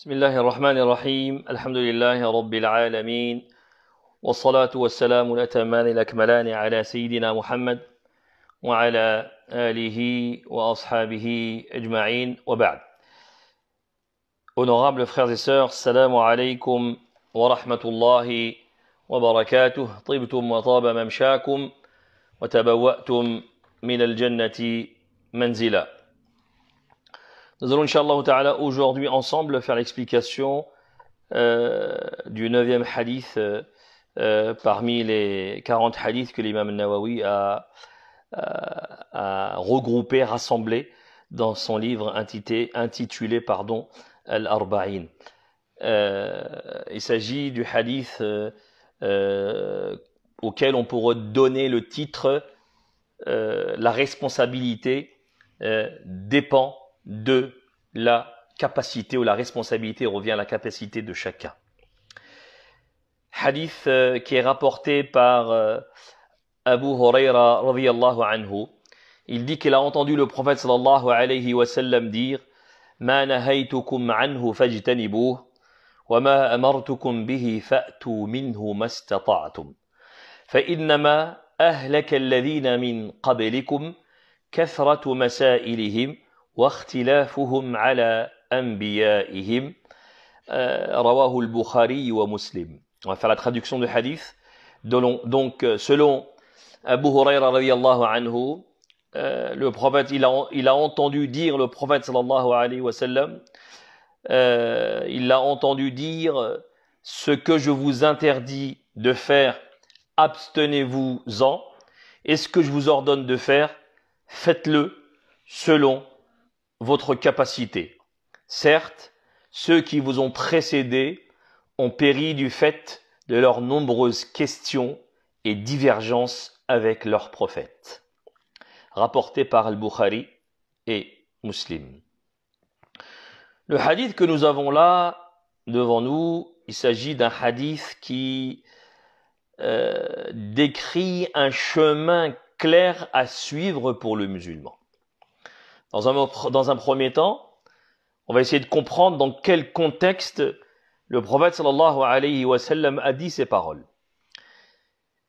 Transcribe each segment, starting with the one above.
بسم الله الرحمن الرحيم الحمد لله رب العالمين والصلاة والسلام الأتمان الأكملان على سيدنا محمد وعلى آله وأصحابه أجمعين وبعد. Honorables frères et sœurs, Salam alaykum wa rahmatullahi wa barakatuh. طبتم وطاب ممشاكم وتبوأتم من الجنة منزلا. Nous allons, Inch'Allah Ta'ala, aujourd'hui ensemble faire l'explication du 9e hadith parmi les 40 hadiths que l'imam Nawawi a regroupé, rassemblé dans son livre intitulé Al-Arba'in. Il s'agit du hadith auquel on pourrait donner le titre la responsabilité dépend de la capacité, ou la responsabilité revient à la capacité de chacun. Hadith qui est rapporté par Abu Huraira radiyallahu anhu. Il dit qu'il a entendu le prophète sallallahu alayhi wa sallam dire: Ma nahaytukum anhu fajtanibuh wa ma amartukum bihi fa'tu minhu mastata'tum fa innama ahlaka alladhina min qablikum kathratu masailihim واختلافهم على أنبيائهم رواه البخاري ومسلم. On va faire la traduction du hadith. Donc selon Abu Huraira radiyallahu anhu, le prophète il a entendu dire, le prophète sallallahu alayhi wa sallam, il a entendu dire: ce que je vous interdis de faire, abstenez-vous-en, et ce que je vous ordonne de faire, faites-le selon votre capacité. Certes, ceux qui vous ont précédés ont péri du fait de leurs nombreuses questions et divergences avec leurs prophètes. Rapporté par Al-Bukhari et Muslim. Le hadith que nous avons là devant nous, il s'agit d'un hadith qui décrit un chemin clair à suivre pour le musulman. Dans un premier temps, on va essayer de comprendre dans quel contexte le prophète sallallahu alayhi wa sallam a dit ces paroles.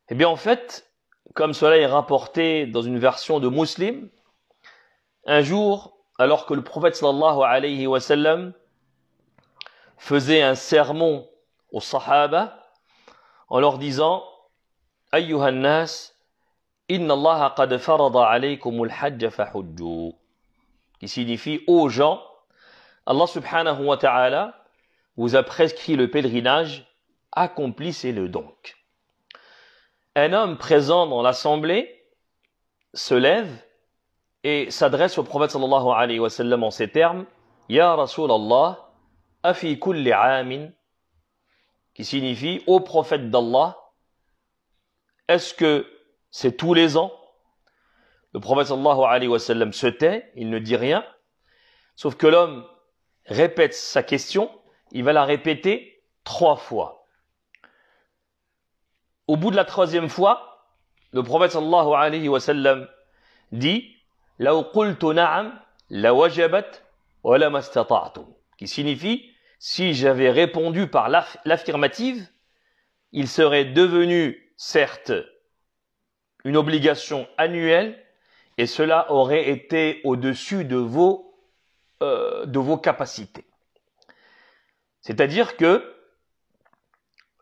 Eh bien en fait, comme cela est rapporté dans une version de Muslim, un jour, alors que le prophète sallallahu alayhi wa sallam faisait un sermon aux sahaba en leur disant: Ayyuhan nas, inna Allah qad farada alaykumul hajj fahujju, qui signifie: ô gens, Allah subhanahu wa ta'ala vous a prescrit le pèlerinage, accomplissez-le donc. Un homme présent dans l'assemblée se lève et s'adresse au prophète sallallahu alayhi wa sallam en ces termes: Ya Rasulallah, afi kulli amin, qui signifie: ô prophète d'Allah, est-ce que c'est tous les ans? Le prophète sallallahu alayhi wa sallam se tait, il ne dit rien, sauf que l'homme répète sa question, il va la répéter 3 fois. Au bout de la 3e fois, le prophète sallallahu alayhi wa sallam dit: Law qultu na'am, la wajabat, wa la mastata'tum, qui signifie: si j'avais répondu par l'affirmative, il serait devenu certes une obligation annuelle, et cela aurait été au-dessus de vos capacités. C'est-à-dire que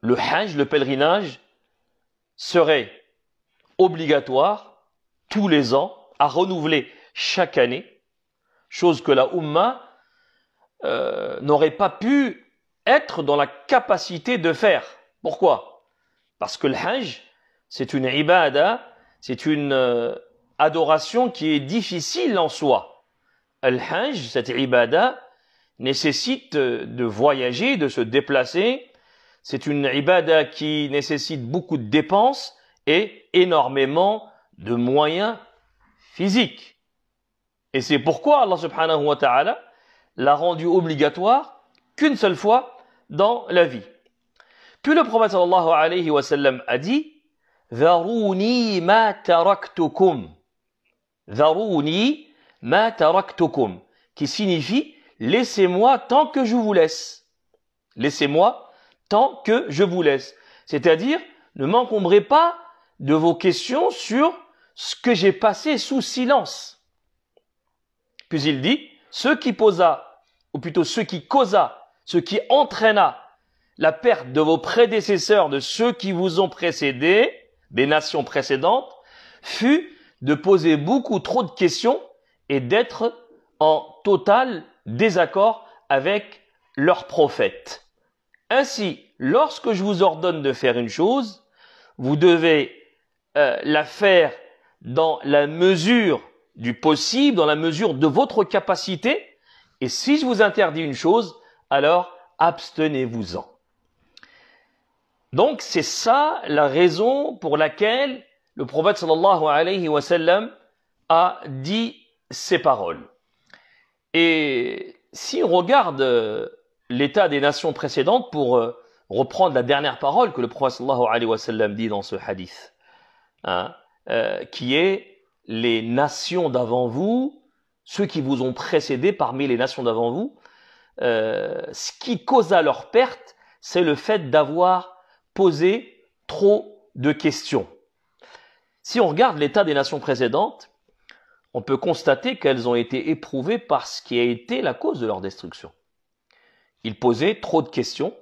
le hajj, le pèlerinage, serait obligatoire tous les ans, à renouveler chaque année, chose que la Ummah n'aurait pas pu être dans la capacité de faire. Pourquoi? Parce que le hajj, c'est une ibada, c'est une adoration qui est difficile en soi. Al-Hajj, cette ibada, nécessite de voyager, de se déplacer. C'est une ibada qui nécessite beaucoup de dépenses et énormément de moyens physiques. Et c'est pourquoi Allah subhanahu wa ta'ala l'a rendu obligatoire qu'une seule fois dans la vie. Puis le prophète sallallahu alayhi wa sallam a dit: Dharuni ma taraktukum. Dharuni ma taraktukum, qui signifie: laissez-moi tant que je vous laisse. Laissez-moi tant que je vous laisse. C'est-à-dire, ne m'encombrez pas de vos questions sur ce que j'ai passé sous silence. Puis il dit, ce qui posa, ou plutôt ce qui causa, ce qui entraîna la perte de vos prédécesseurs, de ceux qui vous ont précédés, des nations précédentes, fut de poser beaucoup trop de questions et d'être en total désaccord avec leurs prophètes. Ainsi, lorsque je vous ordonne de faire une chose, vous devez la faire dans la mesure du possible, dans la mesure de votre capacité. Et si je vous interdis une chose, alors abstenez-vous-en. Donc c'est ça la raison pour laquelle le prophète sallallahu alayhi wa sallam a dit ces paroles. Et si on regarde l'état des nations précédentes, pour reprendre la dernière parole que le prophète sallallahu alayhi wa sallam dit dans ce hadith, qui est les nations d'avant vous, ceux qui vous ont précédés parmi les nations d'avant vous, ce qui causa leur perte, c'est le fait d'avoir posé trop de questions. Si on regarde l'état des nations précédentes, on peut constater qu'elles ont été éprouvées par ce qui a été la cause de leur destruction. Ils posaient trop de questions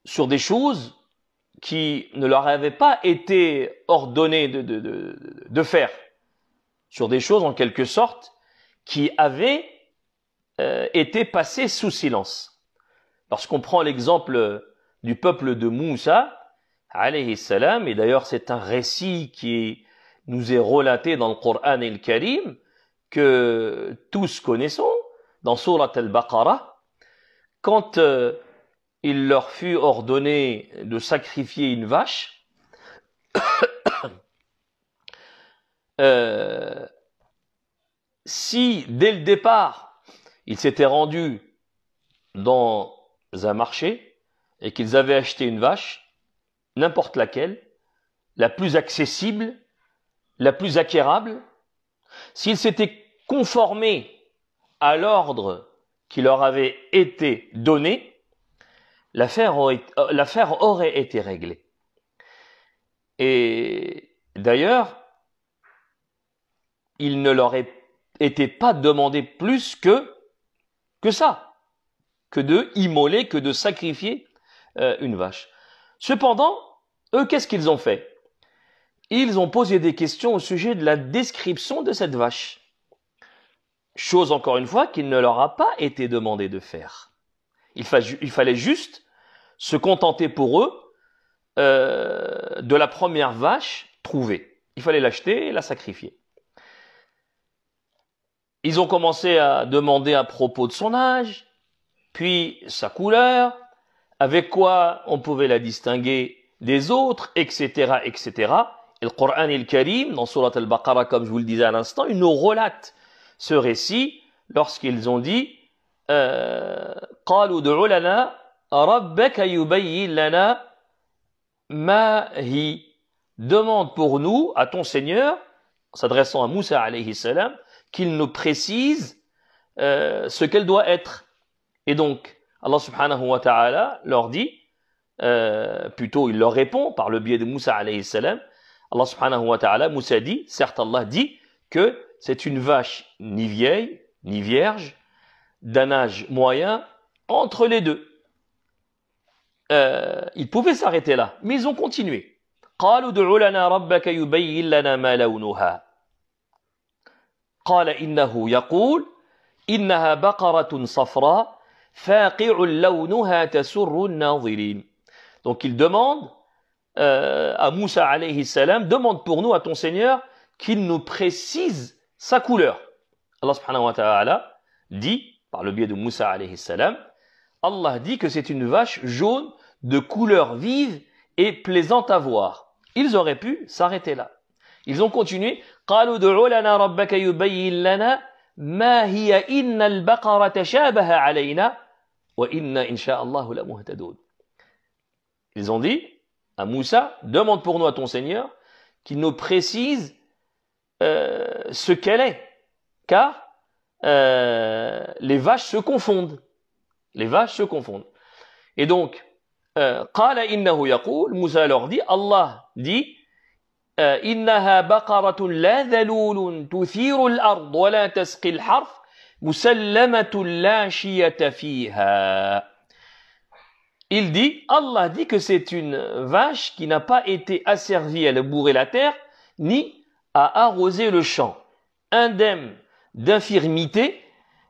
sur des choses qui ne leur avaient pas été ordonnées de faire, sur des choses en quelque sorte qui avaient été passées sous silence. Lorsqu'on prend l'exemple du peuple de Moussa, alayhi salam, et d'ailleurs c'est un récit qui nous est relaté dans le Coran et le Karim, que tous connaissons, dans Surat al-Baqarah, quand il leur fut ordonné de sacrifier une vache, si dès le départ ils s'étaient rendus dans un marché et qu'ils avaient acheté une vache, n'importe laquelle, la plus accessible, la plus acquérable, s'ils s'étaient conformés à l'ordre qui leur avait été donné, l'affaire aurait été réglée. Et d'ailleurs, il ne leur était pas demandé plus que ça, que de immoler, que de sacrifier une vache. Cependant, eux, qu'est-ce qu'ils ont fait? Ils ont posé des questions au sujet de la description de cette vache. Chose, encore une fois, qu'il ne leur a pas été demandé de faire. Il fallait juste se contenter pour eux de la première vache trouvée. Il fallait l'acheter et la sacrifier. Ils ont commencé à demander à propos de son âge, puis sa couleur, avec quoi on pouvait la distinguer des autres, etc., etc. Et le Coran et le Karim, dans Surat al-Baqarah, comme je vous le disais à l'instant, il nous relate ce récit lorsqu'ils ont dit قالوا ادع لنا ربك يبين لنا ما هي. Demande pour nous à ton Seigneur, s'adressant à Moussa alayhi salam, qu'il nous précise ce qu'elle doit être. Et donc Allah subhanahu wa ta'ala leur dit, plutôt il leur répond par le biais de Moussa alayhi salam. Allah subhanahu wa ta'ala, Moussa dit, certes Allah dit que c'est une vache ni vieille, ni vierge, d'un âge moyen, entre les deux. Ils pouvaient s'arrêter là, mais ils ont continué. قالوا ادع لنا ربك يبين لنا ما لونها قال إنه يقول إنها بقرة صفراء فاقع لونها تسر الناظرين. Donc il demande à Moussa alayhi salam, demande pour nous à ton Seigneur qu'il nous précise sa couleur. Allah subhanahu wa ta'ala dit, par le biais de Moussa alayhi salam, Allah dit que c'est une vache jaune de couleur vive et plaisante à voir. Ils auraient pu s'arrêter là. Ils ont continué. قالوا ادع لنا ربك يبين لنا ما هي إن البقرة تشابه علينا وإنا إن شاء الله لمهتدون. Ils ont dit à Moussa, demande pour nous à ton Seigneur qu'il nous précise ce qu'elle est, car les vaches se confondent. Les vaches se confondent. Et donc, qala innahu yaqul, Moussa leur dit, Allah dit, innaha baqaratun la dhalulun tuthiru al-ard wa la tasqi al-harth musallamatun la shiyata fiha. Il dit, Allah dit que c'est une vache qui n'a pas été asservie à labourer la terre, ni à arroser le champ, indemne d'infirmité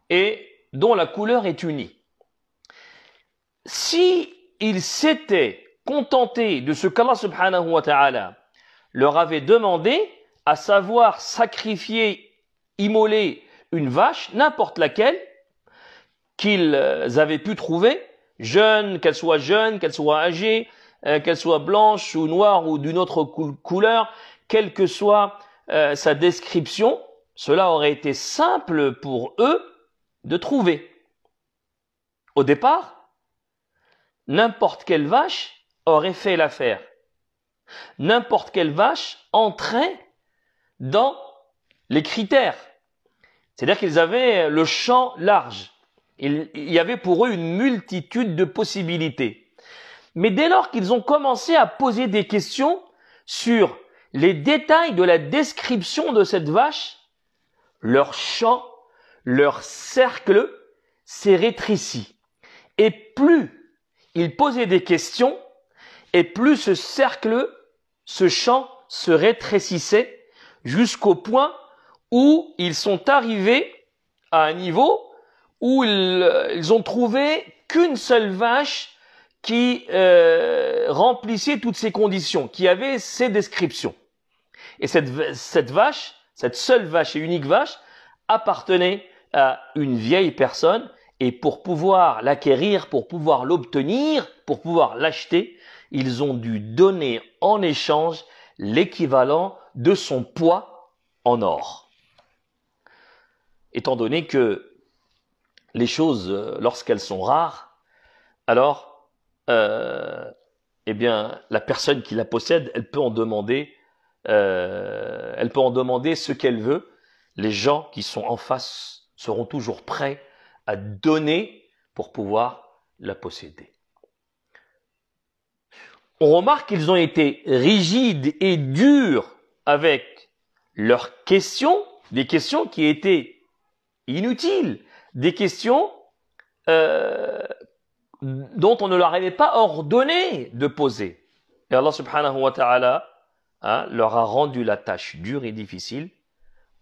et dont la couleur est unie. Si ils s'étaient contentés de ce qu'Allah subhanahu wa ta'ala leur avait demandé, à savoir sacrifier, immoler une vache, n'importe laquelle, qu'ils avaient pu trouver, qu'elle soit âgée, qu'elle soit blanche ou noire ou d'une autre couleur, quelle que soit sa description, cela aurait été simple pour eux de trouver. Au départ, n'importe quelle vache aurait fait l'affaire. N'importe quelle vache entrait dans les critères. C'est-à-dire qu'ils avaient le champ large. Il y avait pour eux une multitude de possibilités. Mais dès lors qu'ils ont commencé à poser des questions sur les détails de la description de cette vache, leur champ, leur cercle s'est rétréci. Et plus ils posaient des questions, et plus ce cercle, ce champ se rétrécissait jusqu'au point où ils sont arrivés à un niveau où ils ont trouvé qu'une seule vache qui remplissait toutes ces conditions, qui avait ces descriptions. Et cette vache, cette seule vache et unique vache, appartenait à une vieille personne, et pour pouvoir l'acquérir, pour pouvoir l'obtenir, pour pouvoir l'acheter, ils ont dû donner en échange l'équivalent de son poids en or. Étant donné que les choses, lorsqu'elles sont rares, alors, eh bien, la personne qui la possède, elle peut en demander ce qu'elle veut. Les gens qui sont en face seront toujours prêts à donner pour pouvoir la posséder. On remarque qu'ils ont été rigides et durs avec leurs questions, des questions qui étaient inutiles, des questions dont on ne leur avait pas ordonné de poser. Et Allah subhanahu wa ta'ala leur a rendu la tâche dure et difficile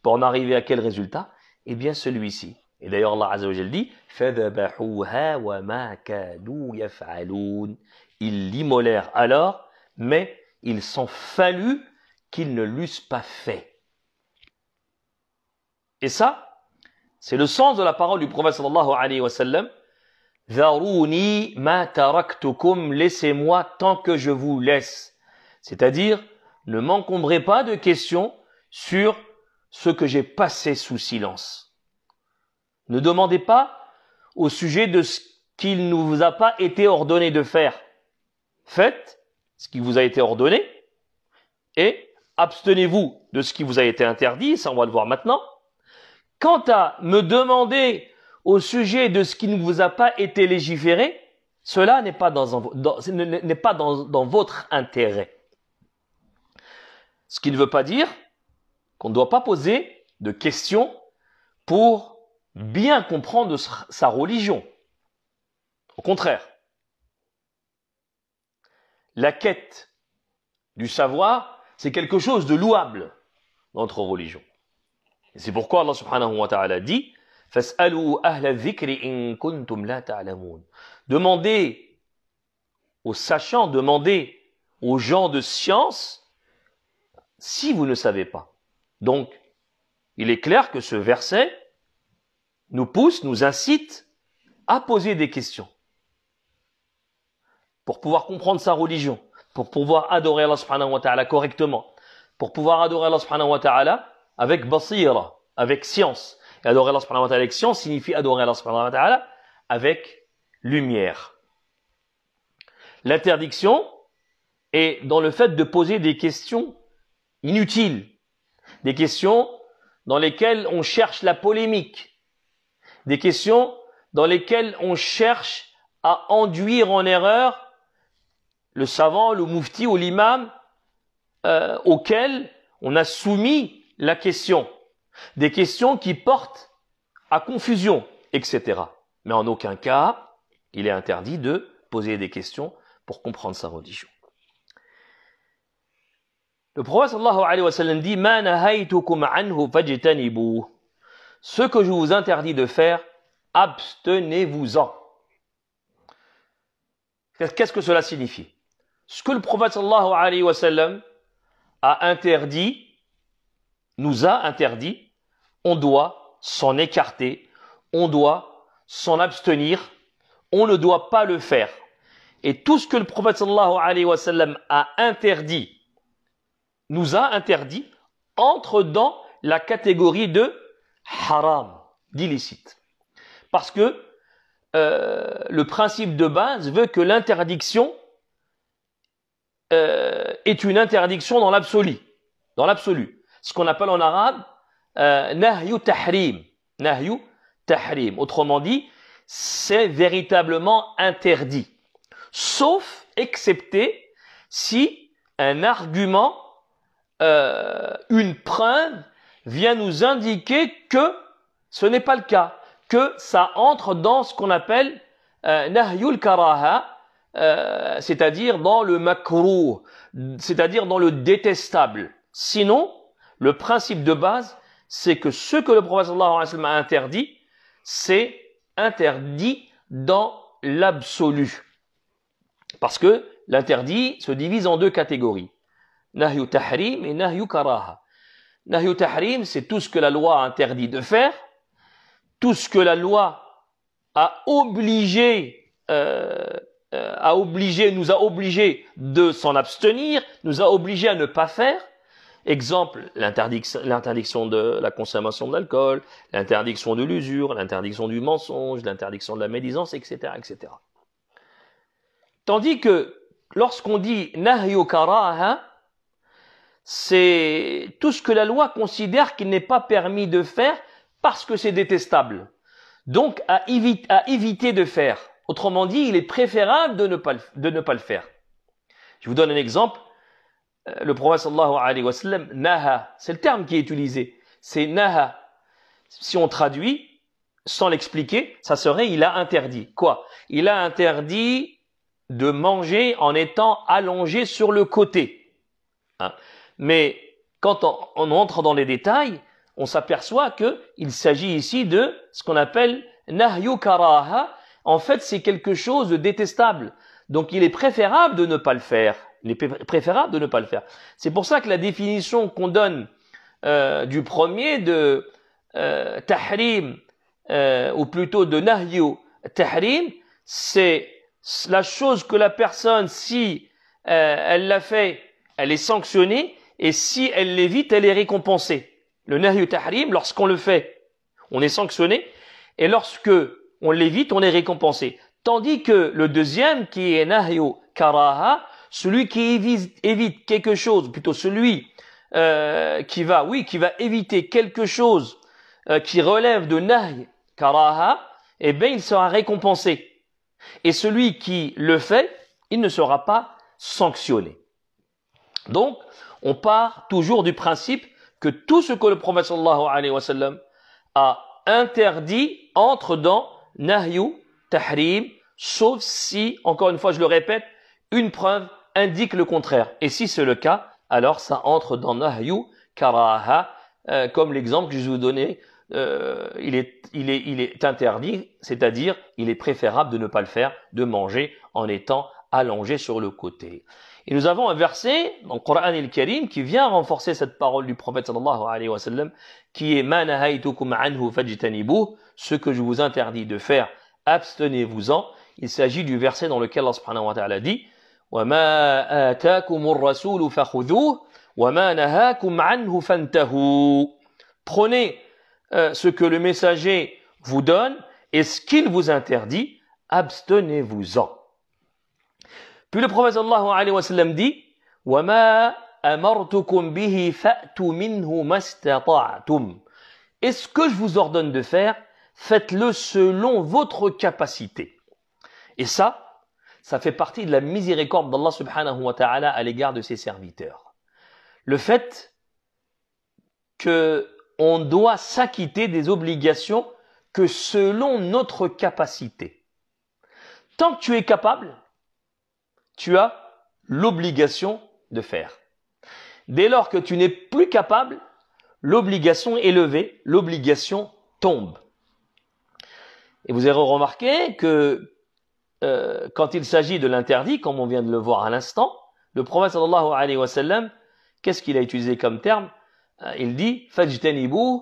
pour en arriver à quel résultat? Eh bien celui-ci. Et d'ailleurs Allah azza wa jalla dit فَذَبَحُوهَا وَمَا كَادُوا يَفْعَلُونَ. Ils l'immolèrent alors, mais il s'en fallut qu'ils ne l'eussent pas fait. Et ça, c'est le sens de la parole du prophète sallallahu alayhi wa sallam. Dharuni ma taraktukum, laissez-moi tant que je vous laisse. C'est-à-dire, ne m'encombrez pas de questions sur ce que j'ai passé sous silence. Ne demandez pas au sujet de ce qu'il ne vous a pas été ordonné de faire. Faites ce qui vous a été ordonné et abstenez-vous de ce qui vous a été interdit, ça on va le voir maintenant. Quant à me demander au sujet de ce qui ne vous a pas été légiféré, cela n'est pas dans votre intérêt. Ce qui ne veut pas dire qu'on ne doit pas poser de questions pour bien comprendre sa religion. Au contraire, la quête du savoir, c'est quelque chose de louable dans notre religion. Et c'est pourquoi Allah subhanahu wa ta'ala dit فَاسْأَلُوا أَهْلَ الذِّكْرِ إِن كُنْتُمْ لَا تَعْلَمُونَ. Demandez aux sachants, demandez aux gens de science si vous ne savez pas. Donc, il est clair que ce verset nous pousse, nous incite à poser des questions pour pouvoir comprendre sa religion, pour pouvoir adorer Allah subhanahu wa ta'ala correctement, pour pouvoir adorer Allah subhanahu wa ta'ala avec basira, avec science. Et adorer Allah subhanahu wa ta'ala avec science signifie adorer Allah subhanahu wa ta'ala avec lumière. L'interdiction est dans le fait de poser des questions inutiles, des questions dans lesquelles on cherche la polémique, des questions dans lesquels on cherche à enduire en erreur le savant, le moufti ou l'imam auquel on a soumis la question. Des questions qui portent à confusion, etc. Mais en aucun cas, il est interdit de poser des questions pour comprendre sa religion. Le prophète sallallahu alayhi wa sallam dit « Ma nahaytukum anhu fajtanibuh » Ce que je vous interdis de faire, abstenez-vous-en. Qu'est-ce que cela signifie? Ce que le prophète sallallahu alayhi wa sallam a interdit, nous a interdit, on doit s'en écarter, on doit s'en abstenir, on ne doit pas le faire. Et tout ce que le prophète sallallahu alayhi wa sallam a interdit, nous a interdit, entre dans la catégorie de haram, d'illicite. Parce que le principe de base veut que l'interdiction est une interdiction dans l'absolu. Dans l'absolu. Ce qu'on appelle en arabe nahyu tahrim. Nahyu tahrim. Autrement dit, c'est véritablement interdit. Sauf, excepté, si un argument, une preuve vient nous indiquer que ce n'est pas le cas, que ça entre dans ce qu'on appelle nahyul karaha, c'est-à-dire dans le makruh, c'est-à-dire dans le détestable. Sinon, le principe de base, c'est que ce que le prophète sallallahu alayhi wa sallam a interdit, c'est interdit dans l'absolu. Parce que l'interdit se divise en deux catégories. Nahyu tahrim et nahyu karaha. Nahyu tahrim, c'est tout ce que la loi a interdit de faire, tout ce que la loi a obligé, nous a obligé de s'en abstenir, nous a obligé à ne pas faire. Exemple, l'interdiction de la consommation de l'alcool, l'interdiction de l'usure, l'interdiction du mensonge, l'interdiction de la médisance, etc., etc. Tandis que lorsqu'on dit nahyu karaha, c'est tout ce que la loi considère qu'il n'est pas permis de faire parce que c'est détestable. Donc, à éviter de faire. Autrement dit, il est préférable de ne pas le faire. Je vous donne un exemple. Le prophète sallallahu alayhi wa sallam, naha, c'est le terme qui est utilisé. C'est naha. Si on traduit, sans l'expliquer, ça serait il a interdit. Quoi? Il a interdit de manger en étant allongé sur le côté. Hein? Mais quand on entre dans les détails, on s'aperçoit qu'il s'agit ici de ce qu'on appelle nahyu karaha. En fait, c'est quelque chose de détestable. Donc, il est préférable de ne pas le faire. Il est préférable de ne pas le faire. C'est pour ça que la définition qu'on donne du premier de tahrim, ou plutôt de nahyu tahrim, c'est la chose que la personne, si elle l'a fait, elle est sanctionnée, et si elle l'évite, elle est récompensée. Le nahyu tahrim, lorsqu'on le fait, on est sanctionné, et lorsque on l'évite, on est récompensé. Tandis que le deuxième, qui est nahyu karaha, celui qui évite quelque chose, plutôt celui qui va éviter quelque chose qui relève de nahy karaha, eh bien, il sera récompensé. Et celui qui le fait, il ne sera pas sanctionné. Donc, on part toujours du principe que tout ce que le prophète sallallahu alayhi wa sallam a interdit entre dans nahyu tahrim, sauf si, encore une fois je le répète, une preuve indique le contraire. Et si c'est le cas, alors ça entre dans nahyu karaha, comme l'exemple que je vous donnais, il est interdit, c'est-à-dire il est préférable de ne pas le faire, de manger en étant allongé sur le côté. Et nous avons un verset dans le Coran al-Karim qui vient renforcer cette parole du prophète sallallahu alayhi wa sallam, qui est ma nahaytukum anhu fajtanibuh, ce que je vous interdis de faire, abstenez-vous-en. Il s'agit du verset dans lequel Allah subhanahu wa ta'ala dit wa ma ataakumur rasul fakhudhuhu wa ma nahakum anhu fantahu. Prenez ce que le messager vous donne et ce qu'il vous interdit, abstenez-vous-en. Puis le prophète sallallahu alayhi wa sallam dit wa ma amartukum bihi fa'tu minhu mastata'tum. Et ce que je vous ordonne de faire, faites-le selon votre capacité. Et ça fait partie de la miséricorde d'Allah subhanahu wa ta'ala à l'égard de ses serviteurs. Le fait qu'on doit s'acquitter des obligations que selon notre capacité. Tant que tu es capable, tu as l'obligation de faire. Dès lors que tu n'es plus capable, l'obligation est levée, l'obligation tombe. Et vous avez remarqué que quand il s'agit de l'interdit, comme on vient de le voir à l'instant, le prophète sallallahu alayhi wa sallam, qu'est-ce qu'il a utilisé comme terme? Il dit « Fajtanibu »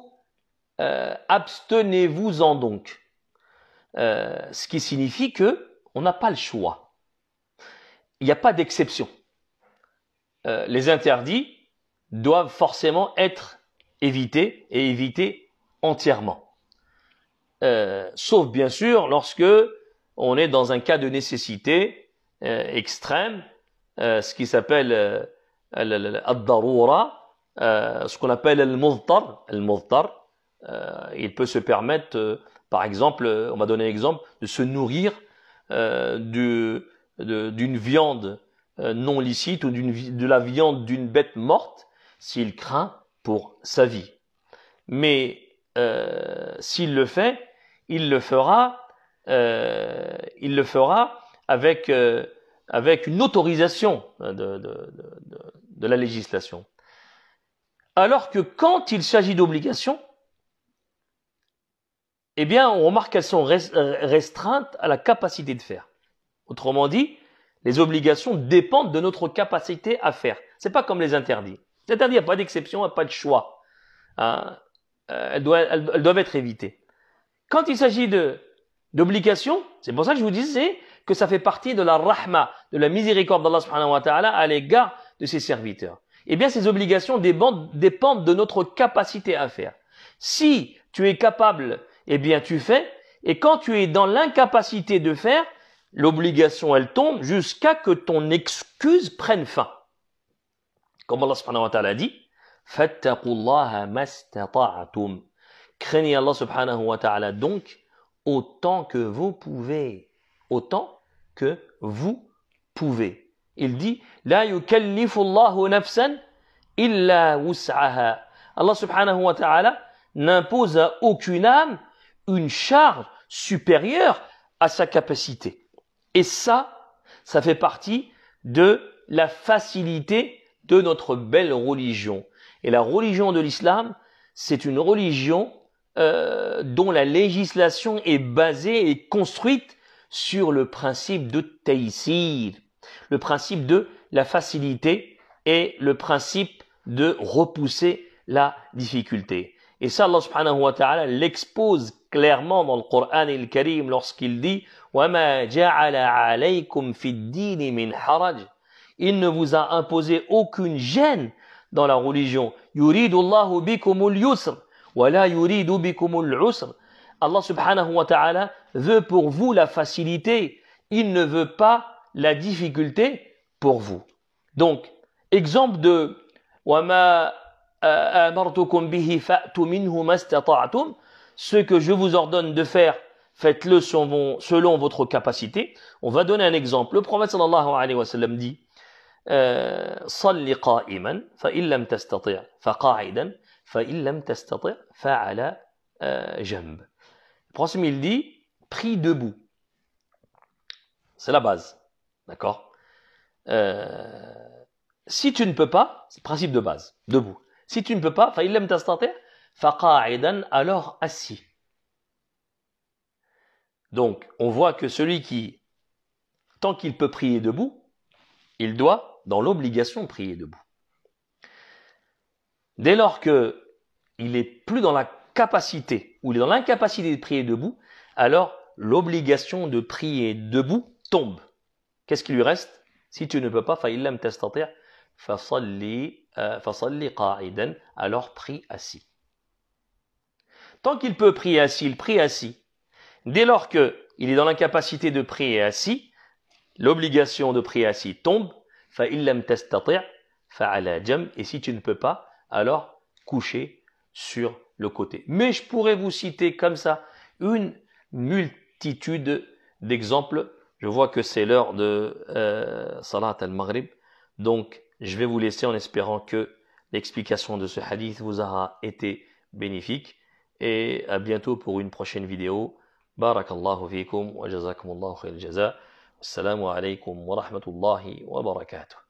abstenez-vous-en donc. Ce qui signifie que on n'a pas le choix. Il n'y a pas d'exception. Les interdits doivent forcément être évités et évités entièrement. Sauf bien sûr lorsque on est dans un cas de nécessité extrême, ce qui s'appelle al-darura, ce qu'on appelle al-mudtar. Il peut se permettre, par exemple, on m'a donné un exemple, de se nourrir d'une viande non licite ou de la viande d'une bête morte s'il craint pour sa vie. Mais s'il le fait, il le fera avec une autorisation de la législation. Alors que quand il s'agit d'obligations, eh bien, on remarque qu'elles sont restreintes à la capacité de faire. Autrement dit, les obligations dépendent de notre capacité à faire. C'est pas comme les interdits. Les interdits, il n'y a pas d'exception, il n'y a pas de choix. Hein. Elles doivent être évitées. Quand il s'agit d'obligations, c'est pour ça que je vous disais que ça fait partie de la rahma, de la miséricorde d'Allah subhanahu wa ta'ala à l'égard de ses serviteurs. Eh bien, ces obligations dépendent de notre capacité à faire. Si tu es capable, eh bien, tu fais. Et quand tu es dans l'incapacité de faire, l'obligation, elle tombe jusqu'à que ton excuse prenne fin. Comme Allah subhanahu wa ta'ala dit, fattaqullaha mastata'tum. Craignez Allah subhanahu wa ta'ala donc autant que vous pouvez. Autant que vous pouvez. Il dit, la yukallifu Allahu nafsan illa wus'aha. Allah subhanahu wa ta'ala n'impose à aucune âme une charge supérieure à sa capacité. Et ça fait partie de la facilité de notre belle religion. Et la religion de l'islam, c'est une religion dont la législation est basée et construite sur le principe de taysir, le principe de la facilité et le principe de repousser la difficulté. Et ça, Allah subhanahu wa ta'ala l'expose clairement dans le Coran al-Karim lorsqu'il dit وَمَا جَعَلَ عَلَيْكُمْ فِي الدِّينِ مِنْ حَرَجٍ. Il ne vous a imposé aucune gêne dans la religion. يُرِيدُ اللَّهُ بِكُمُ الْيُسْرَ وَلَا يُرِيدُ بِكُمُ الْعُسْرَ. Allah subhanahu wa ta'ala veut pour vous la facilité. Il ne veut pas la difficulté pour vous. Donc, exemple de وَمَا أَمَرْتُكُمْ بِهِ فَأْتُوا مِنْهُ مَا اسْتَطَعْتُمْ. Ce que je vous ordonne de faire, faites-le selon votre capacité. On va donner un exemple. Le prophète sallallahu alayhi wa sallam dit صَلِّ قَائِمًا فَإِن لَمْ تَسْتَطِعْ فَقَاعِدًا فَإِن لَمْ تَسْتَطِعْ فَعَلَى جَنْبٍ. Le prophète il dit prie debout. C'est la base. D'accord? Si tu ne peux pas, c'est le principe de base, debout. Si tu ne peux pas, فَإِن لَمْ تَسْتَطِعْ فَقَاعِدًا, alors assis. Donc, on voit que celui qui, tant qu'il peut prier debout, il doit, dans l'obligation, prier debout. Dès lors que il est plus dans la capacité, ou il est dans l'incapacité de prier debout, alors l'obligation de prier debout tombe. Qu'est-ce qui lui reste? Si tu ne peux pas, فَإِن لَمْ تَسْتَطِعْ فَصَلِّ قَاعِدًا, alors prie assis. Tant qu'il peut prier assis, il prie assis. Dès lors qu'il est dans l'incapacité de prier assis, l'obligation de prier assis tombe. فَإِن لَمْ تَسْتَطِعْ فَعَلَى جَنْبٍ. Et si tu ne peux pas, alors coucher sur le côté. Mais je pourrais vous citer comme ça Une multitude d'exemples. Je vois que c'est l'heure de Salat al-Maghrib. Donc, je vais vous laisser en espérant que l'explication de ce hadith vous aura été bénéfique. Et à bientôt pour une prochaine vidéo. Barakallahu fikum wa jazakumullahu khayr jaza. Assalamu alaikum wa rahmatullahi wa barakatuh.